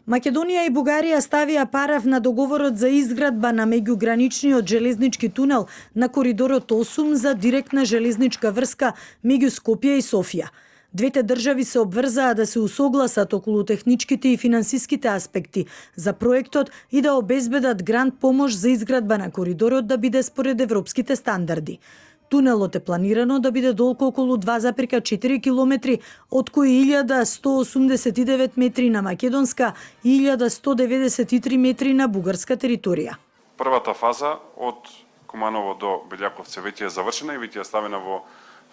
Македонија и Бугарија ставија параф на договорот за изградба на меѓуграничниот железнички тунел на коридорот 8 за директна железничка врска меѓу Скопје и Софија. Двете држави се обврзаа да се усогласат околу техничките и финансиските аспекти за проектот и да обезбедат грант помош за изградба на коридорот да биде според европските стандарди. Тунелот е планирано да биде долг околу 2,4 километри, од кои 1189 метри на македонска и 1193 метри на бугарска територија. Првата фаза од Куманово до Белјаковце веќе е завршена и веќе е ставена во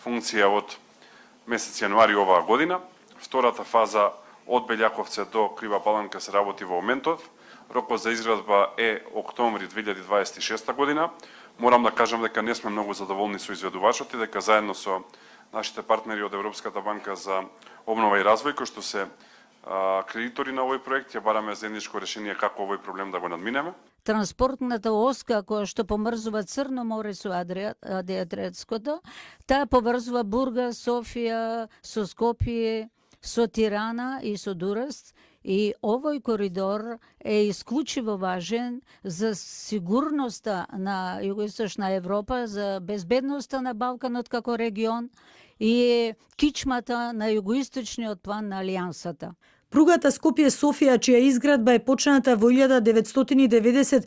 функција од месец јануари оваа година. Втората фаза од Белјаковце до Крива Паланка се работи во моментот. Рокот за изградба е октомври 2026 година. Морам да кажам дека не сме многу задоволни со изведувачот и дека заедно со нашите партнери од Европската банка за обнова и развој, кои што се кредитори на овој проект, ја бараме заедничко решение како овој проблем да го надминеме. Транспортната оска која што помрзува Црно море со Адриатското, таа поврзува Бургас, Софија, со Скопје, со Тирана и со Дураст. И овој коридор е исклучиво важен за сигурноста на Југоисточна Европа, за безбедноста на Балканот како регион и кичмата на југоисточниот план на Алијансата. Пругата Скопје-Софија, чија изградба е почната во 1994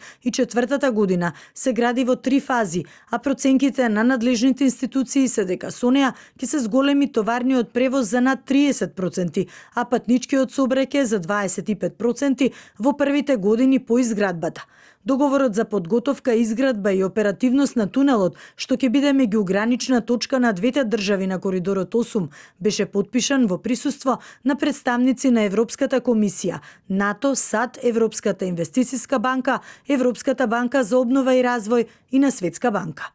година, се гради во 3 фази, а проценките на надлежните институции се дека со неа ќе се зголеми товарниот превоз за над 30%, а патничкиот сообраќај за 25% во првите години по изградбата. Договорот за подготовка, изградба и оперативност на тунелот, што ќе биде меѓугранична точка на двете држави на коридорот 8, беше потпишан во присуство на представници на Европската комисија, НАТО, САД, Европската инвестициска банка, Европската банка за обнова и развој и на Светска банка.